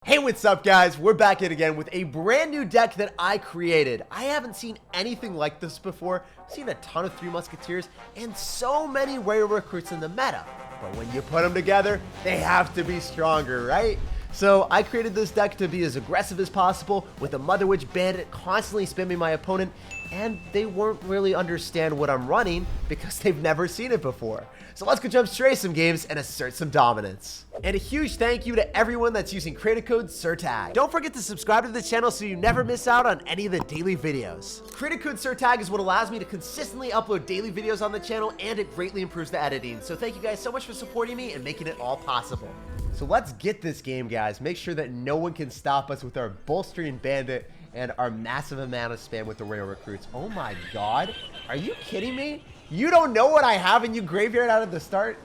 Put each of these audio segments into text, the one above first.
Hey, what's up guys? We're back in again with a brand new deck that I created. I haven't seen anything like this before. I've seen a ton of 3 Musketeers and so many rare recruits in the meta. But when you put them together, they have to be stronger, right? So I created this deck to be as aggressive as possible with a Mother Witch Bandit constantly spamming my opponent, and they won't really understand what I'm running because they've never seen it before. So let's go jump straight some games and assert some dominance. And a huge thank you to everyone that's using creator code SirTag. Don't forget to subscribe to the channel so you never miss out on any of the daily videos. Creator code SirTag is what allows me to consistently upload daily videos on the channel, and it greatly improves the editing. So thank you guys so much for supporting me and making it all possible. So let's get this game, guys. Make sure that no one can stop us with our bolstering bandit and our massive amount of spam with the Royale recruits. Oh my god. Are you kidding me? You don't know what I have and you graveyard out of the start?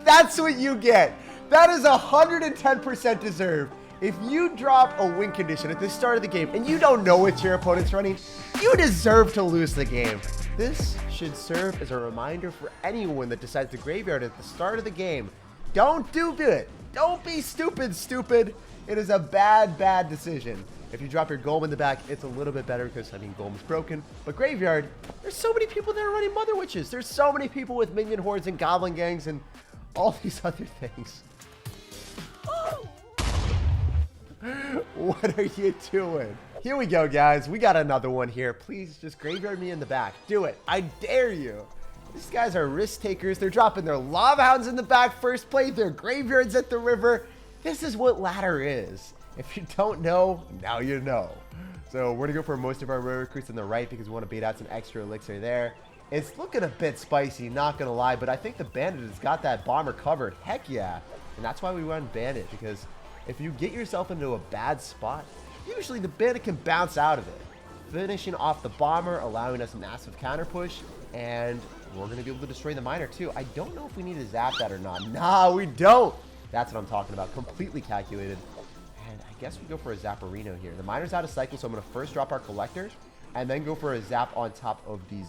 That's what you get. That is 110% deserved. If you drop a win condition at the start of the game and you don't know what your opponent's running, you deserve to lose the game. This should serve as a reminder for anyone that decides to graveyard at the start of the game. Don't do it. Don't be stupid. It is a bad decision. If you drop your Golem in the back, it's a little bit better because, I mean, Golem's broken. But graveyard, there's so many people that are running Mother Witches. There's so many people with minion hordes and goblin gangs and all these other things. What are you doing? Here we go, guys. We got another one here. Please just graveyard me in the back. Do it. I dare you. These guys are risk takers. They're dropping their Lava Hounds in the back first play. Their graveyards at the river. This is what ladder is. If you don't know, now you know. So we're going to go for most of our rare recruits on the right because we want to bait out some extra elixir there. It's looking a bit spicy, not going to lie, but I think the bandit has got that bomber covered. Heck yeah. And that's why we run bandit, because if you get yourself into a bad spot, usually the bandit can bounce out of it, finishing off the bomber, allowing us a massive counter push, and we're going to be able to destroy the miner too. I don't know if we need to zap that or not. Nah, we don't. That's what I'm talking about. Completely calculated. And I guess we go for a Zapperino here. The miner's out of cycle, so I'm going to first drop our collectors and then go for a zap on top of these.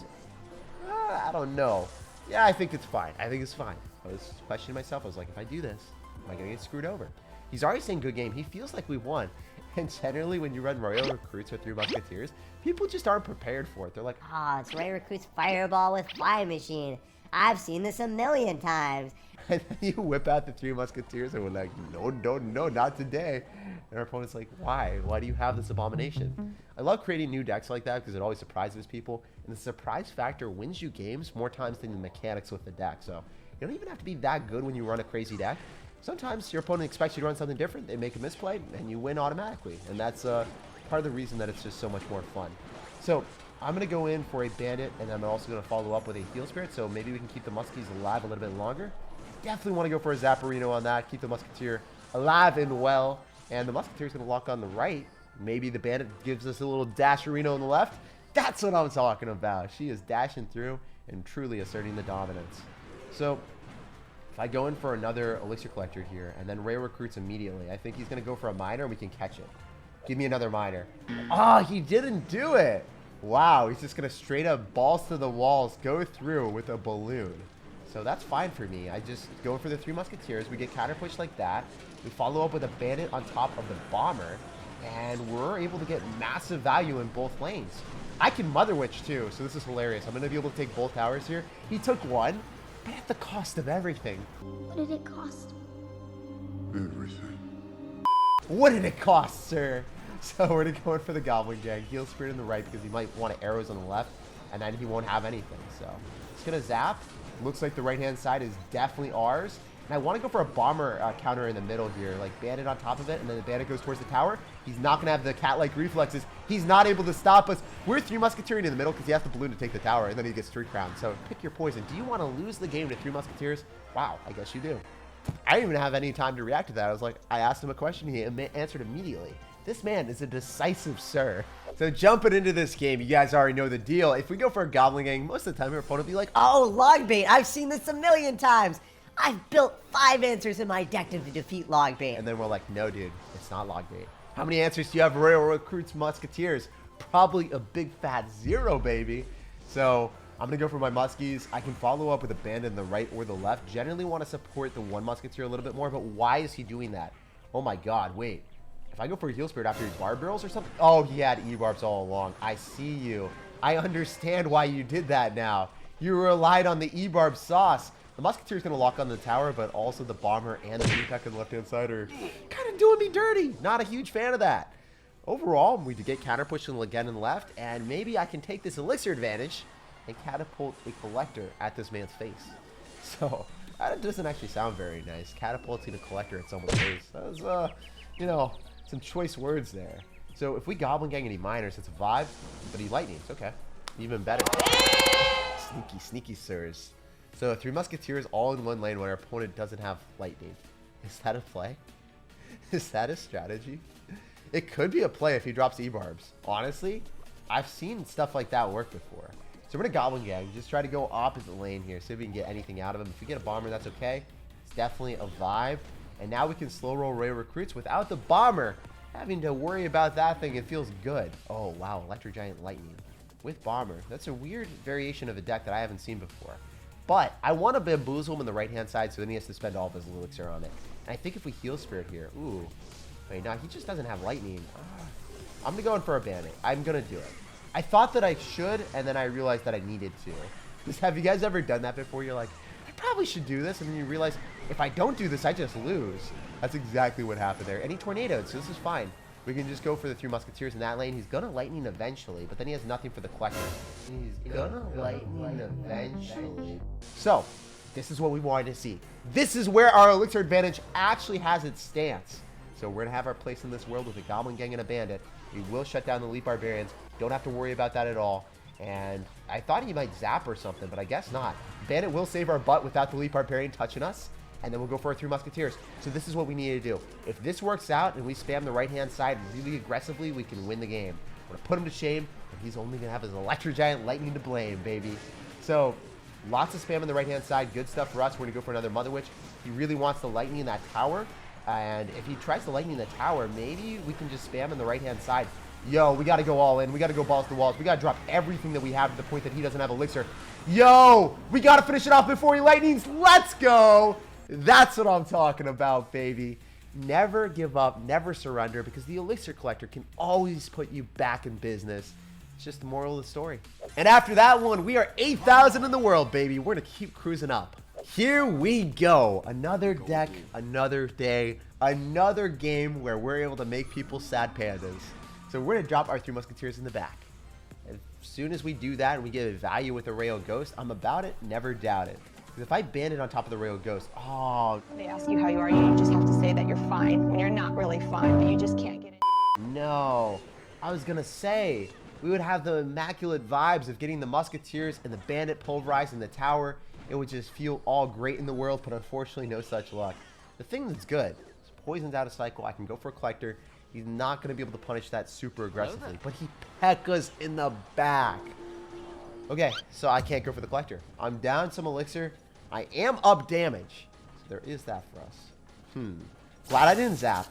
I don't know. Yeah, I think it's fine. I think it's fine. I was questioning myself. I was like, if I do this, am I going to get screwed over? He's already saying good game. He feels like we won. And generally, when you run Royale recruits with 3 Musketeers, people just aren't prepared for it. They're like, oh, it's Royale recruits fireball with fly machine. I've seen this a million times. And then you whip out the 3 Musketeers and we're like, no, not today. And our opponent's like, why? Why do you have this abomination? I love creating new decks like that because it always surprises people. And the surprise factor wins you games more times than the mechanics with the deck. So you don't even have to be that good when you run a crazy deck. Sometimes your opponent expects you to run something different. They make a misplay and you win automatically. And that's part of the reason that it's just so much more fun. So I'm going to go in for a bandit, and I'm also going to follow up with a heal spirit. So maybe we can keep the muskies alive a little bit longer. Definitely want to go for a Zapperino on that. Keep the musketeer alive and well. And the musketeer is going to lock on the right. Maybe the bandit gives us a little dasherino on the left. That's what I'm talking about. She is dashing through and truly asserting the dominance. So if I go in for another elixir collector here and then rare recruits immediately, I think he's going to go for a miner and we can catch it. Give me another miner. Oh, he didn't do it. Wow, he's just going to straight up balls to the walls, go through with a balloon. So that's fine for me. I just go for the 3 Musketeers. We get counter push like that. We follow up with a bandit on top of the bomber, and we're able to get massive value in both lanes. I can Mother Witch too, so this is hilarious. I'm going to be able to take both towers here. He took one, but at the cost of everything. What did it cost? Everything. What did it cost, sir? So we're going to go in for the Goblin Gang. Heal Spirit on the right because he might want arrows on the left, and then he won't have anything. So it's going to zap. Looks like the right-hand side is definitely ours. And I want to go for a bomber counter in the middle here, like bandit on top of it, and then the bandit goes towards the tower. He's not going to have the cat-like reflexes. He's not able to stop us. We're 3 Musketeering in the middle because he has the balloon to take the tower, and then he gets 3 crowns. So pick your poison. Do you want to lose the game to 3 Musketeers? Wow, I guess you do. I didn't even have any time to react to that. I was like, I asked him a question, he answered immediately. This man is a decisive sir. So jumping into this game, you guys already know the deal. If we go for a Goblin Gang, most of the time your opponent will be like, oh, log bait. I've seen this a million times. I've built 5 answers in my deck to defeat log bait. And then we're like, no, dude, it's not log bait. How many answers do you have, Royale recruits Musketeers? Probably a big fat 0, baby. So I'm going to go for my Muskies. I can follow up with a Bandit in the right or the left. Generally want to support the one Musketeer a little bit more, but why is he doing that? Oh my god, wait. If I go for a Heal Spirit after he barb barrels or something? Oh, he had E-barbs all along. I see you. I understand why you did that now. You relied on the E-barb sauce. The Musketeer is going to lock on the tower, but also the Bomber and the P-Tech on the left-hand side are kind of doing me dirty. Not a huge fan of that. Overall, we did get counter pushing again in the left, and maybe I can take this elixir advantage and catapult a collector at this man's face. So, that doesn't actually sound very nice. Catapulting a collector at someone's face. That was, you know, some choice words there. So, if we Goblin Gang and he Miners, it's a vibe, but he Lightnings. Okay. Even better. Sneaky, sneaky sirs. So, 3 Musketeers all in one lane when our opponent doesn't have Lightning. Is that a play? Is that a strategy? It could be a play if he drops E-barbs. Honestly, I've seen stuff like that work before. So we're going to Goblin Gang. Just try to go opposite lane here. See if we can get anything out of him. If we get a Bomber, that's okay. It's definitely a vibe. And now we can slow roll Royal Recruits without the Bomber having to worry about that thing. It feels good. Oh, wow. Electric Giant Lightning with Bomber. That's a weird variation of a deck that I haven't seen before. But I want to bamboozle him on the right-hand side, so then he has to spend all of his elixir on it. And I think if we Heal Spirit here... Ooh. Wait, no, he just doesn't have Lightning. I'm going to go in for a Bandit. I'm going to do it. I thought that I should, and then I realized that I needed to. Just, have you guys ever done that before? You're like, I probably should do this, and then you realize, if I don't do this, I just lose. That's exactly what happened there. And he tornadoed, so this is fine. We can just go for the 3 Musketeers in that lane. He's going to Lightning eventually, but then he has nothing for the Collector. He's going to Lightning eventually. So, this is what we wanted to see. This is where our Elixir advantage actually has its stance. So we're going to have our place in this world with a Goblin Gang and a Bandit. We will shut down the Elite Barbarians. Don't have to worry about that at all. And I thought he might zap or something, but I guess not. Bandit will save our butt without the Elite Barbarian touching us. And then we'll go for our 3 Musketeers. So this is what we need to do. If this works out and we spam the right-hand side really aggressively, we can win the game. We're going to put him to shame, and he's only going to have his Electric Giant Lightning to blame, baby. So lots of spam on the right-hand side. Good stuff for us. We're going to go for another Mother Witch. He really wants the Lightning in that tower. And if he tries to Lightning in the tower, maybe we can just spam on the right-hand side. Yo, we got to go all in. We got to go balls to the walls. We got to drop everything that we have to the point that he doesn't have Elixir. Yo, we got to finish it off before he Lightnings. Let's go. That's what I'm talking about, baby. Never give up, never surrender, because the Elixir Collector can always put you back in business. It's just the moral of the story. And after that one, we are 8,000 in the world, baby. We're going to keep cruising up. Here we go. Another deck, another day, another game where we're able to make people sad pandas. So we're going to drop our 3 Musketeers in the back. As soon as we do that and we get a value with a Royal Ghost, I'm about it, never doubt it. Because if I Bandit on top of the Royal Ghost, oh. They ask you how you are, you just have to say that you're fine when you're not really fine, but you just can't get it. No. I was going to say, we would have the immaculate vibes of getting the Musketeers and the Bandit pulverized in the tower. It would just feel all great in the world, but unfortunately no such luck. The thing that's good is Poison's out of cycle. I can go for a Collector. He's not going to be able to punish that super aggressively, but he P.E.K.K.A.s in the back. Okay, so I can't go for the Collector. I'm down some Elixir. I am up damage. So there is that for us. Glad I didn't zap.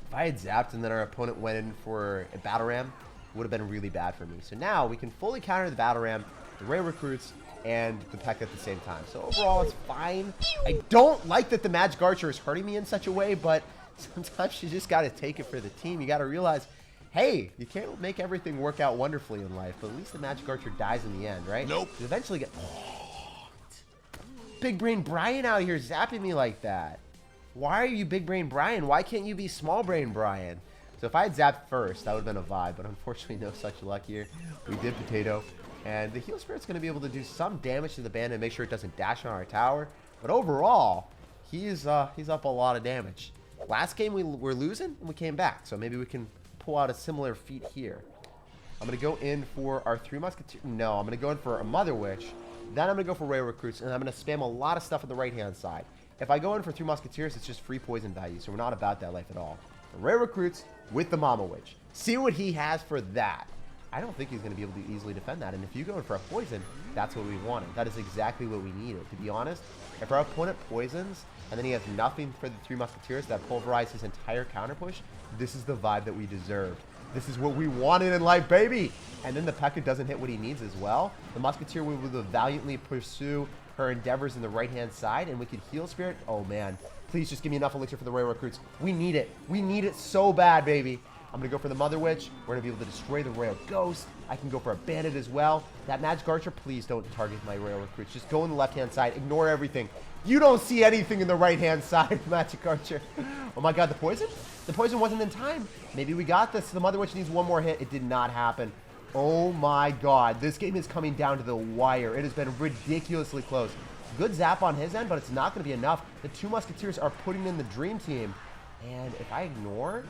If I had zapped and then our opponent went in for a Battle Ram, it would have been really bad for me. So now we can fully counter the Battle Ram, the Ray Recruits, and the P.E.K.K.A at the same time. So overall, it's fine. I don't like that the Magic Archer is hurting me in such a way, but sometimes you just got to take it for the team. You got to realize, hey, you can't make everything work out wonderfully in life, but at least the Magic Archer dies in the end, right? Nope. You eventually get... Big Brain Brian out here zapping me like that. Why are you Big Brain Brian? Why can't you be Small Brain Brian? So if I had zapped first, that would have been a vibe, but unfortunately no such luck here. We did Potato. And the Heal Spirit's going to be able to do some damage to the Bandit and make sure it doesn't dash on our tower. But overall, he's up a lot of damage. Last game we were losing, and we came back. So maybe we can pull out a similar feat here. I'm going to go in for our 3 Musketeers. No, I'm going to go in for a Mother Witch. Then I'm going to go for Royal Recruits, and I'm going to spam a lot of stuff on the right-hand side. If I go in for 3 Musketeers, it's just free poison value, so we're not about that life at all. Royal Recruits with the Mama Witch. See what he has for that. I don't think he's going to be able to easily defend that. And if you go in for a poison, that's what we wanted. That is exactly what we needed. To be honest, if our opponent poisons and then he has nothing for the 3 Musketeers that pulverize his entire counter push, this is the vibe that we deserved. This is what we wanted in life, baby. And then the P.E.K.K.A doesn't hit what he needs as well. The Musketeer will valiantly pursue her endeavors in the right-hand side, and we could heal Spirit. Oh, man. Please just give me enough elixir for the Royal Recruits. We need it. We need it so bad, baby. I'm going to go for the Mother Witch. We're going to be able to destroy the Royal Ghost. I can go for a Bandit as well. That Magic Archer, please don't target my Royal Recruits. Just go on the left-hand side. Ignore everything. You don't see anything in the right-hand side, Magic Archer. Oh, my God. The poison? The poison wasn't in time. Maybe we got this. The Mother Witch needs one more hit. It did not happen. Oh, my God. This game is coming down to the wire. It has been ridiculously close. Good zap on his end, but it's not going to be enough. The two Musketeers are putting in the dream team. And if I ignore,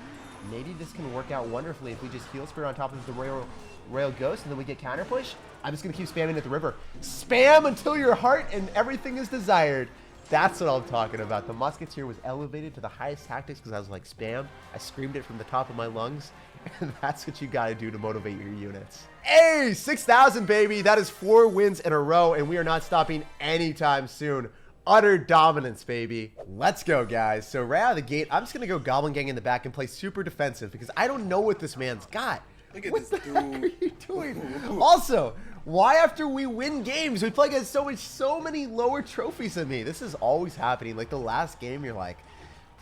maybe this can work out wonderfully if we just heal Spirit on top of the Royal Ghost and then we get counter push. I'm just going to keep spamming at the river. Spam until your heart and everything is desired. That's what I'm talking about. The Musketeer was elevated to the highest tactics because I was like, spam. I screamed it from the top of my lungs. And that's what you got to do to motivate your units. Hey, 6,000, baby. That is 4 wins in a row, and we are not stopping anytime soon. Utter dominance, baby. Let's go, guys. So right out of the gate, I'm just going to go Goblin Gang in the back and play super defensive because I don't know what this man's got. Look at What this the dude. heck are you doing? Also, why after we win games, we play against so many lower trophies than me? This is always happening. Like the last game, you're like,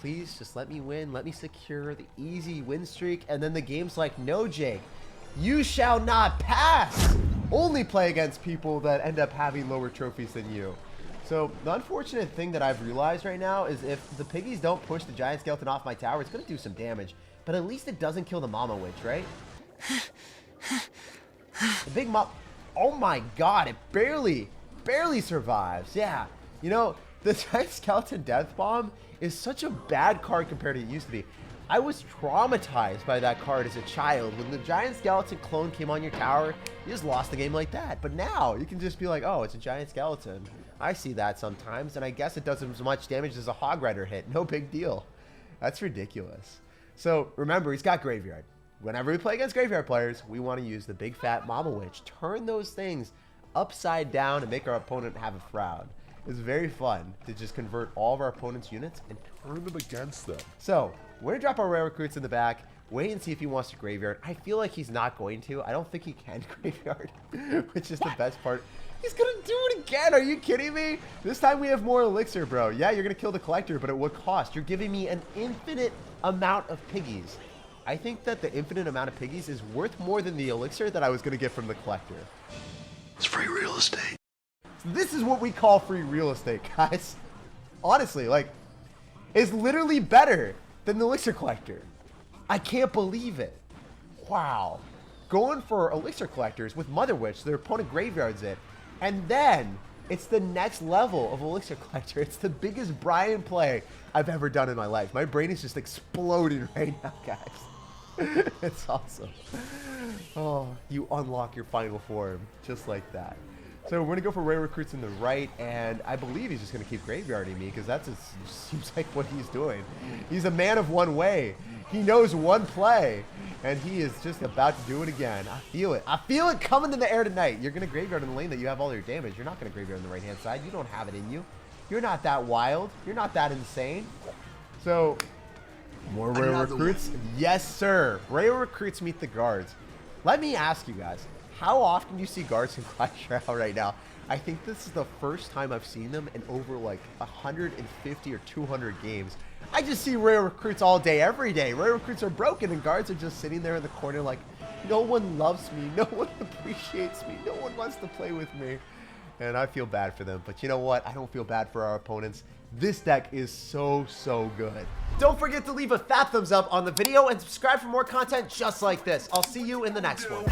please just let me win. Let me secure the easy win streak. And then the game's like, no, Jake, you shall not pass. Only play against people that end up having lower trophies than you. So the unfortunate thing that I've realized right now is if the piggies don't push the giant skeleton off my tower, it's going to do some damage. But at least it doesn't kill the mama witch, right? The big mom. Oh my God, it barely survives. Yeah. You know, the giant skeleton death bomb is such a bad card compared to it used to be. I was traumatized by that card as a child. When the giant skeleton clone came on your tower, you just lost the game like that. But now you can just be like, oh, it's a giant skeleton. I see that sometimes, and I guess it does as much damage as a Hog Rider hit. No big deal. That's ridiculous. So remember, he's got Graveyard. Whenever we play against Graveyard players, we want to use the big fat Mama Witch. Turn those things upside down and make our opponent have a frown. It's very fun to just convert all of our opponent's units and turn them against them. So we're going to drop our Royal Recruits in the back. Wait and see if he wants to Graveyard. I feel like he's not going to. I don't think he can Graveyard, which is the best part. He's going to do it again. Are you kidding me? This time we have more elixir, bro. Yeah, you're going to kill the collector, but at what cost? You're giving me an infinite amount of piggies. I think that the infinite amount of piggies is worth more than the elixir that I was going to get from the collector. It's free real estate. So this is what we call free real estate, guys. Honestly, like, it's literally better than the elixir collector. I can't believe it. Wow. Going for elixir collectors with Mother Witch, their opponent graveyards it. And then it's the next level of elixir collector. It's the biggest Brian play I've ever done in my life. My brain is just exploding right now, guys. It's awesome. Oh, you unlock your final form just like that. So we're going to go for Royal Recruits in the right, and I believe he's just going to keep graveyarding me because that's seems like what he's doing. He's a man of one way. He knows one play, and he is just about to do it again. I feel it. I feel it coming to the air tonight. You're going to graveyard in the lane that you have all your damage. You're not going to graveyard on the right-hand side. You don't have it in you. You're not that wild. You're not that insane. So, more Royal Recruits? Yes, sir. Royal Recruits meet the guards. Let me ask you guys, how often do you see guards in Clash Royale right now? I think this is the first time I've seen them in over like 150 or 200 games. I just see Royal Recruits all day, every day. Royal Recruits are broken and guards are just sitting there in the corner like, no one loves me, no one appreciates me, no one wants to play with me. And I feel bad for them, but you know what? I don't feel bad for our opponents. This deck is so good. Don't forget to leave a fat thumbs up on the video and subscribe for more content just like this. I'll see you in the next one.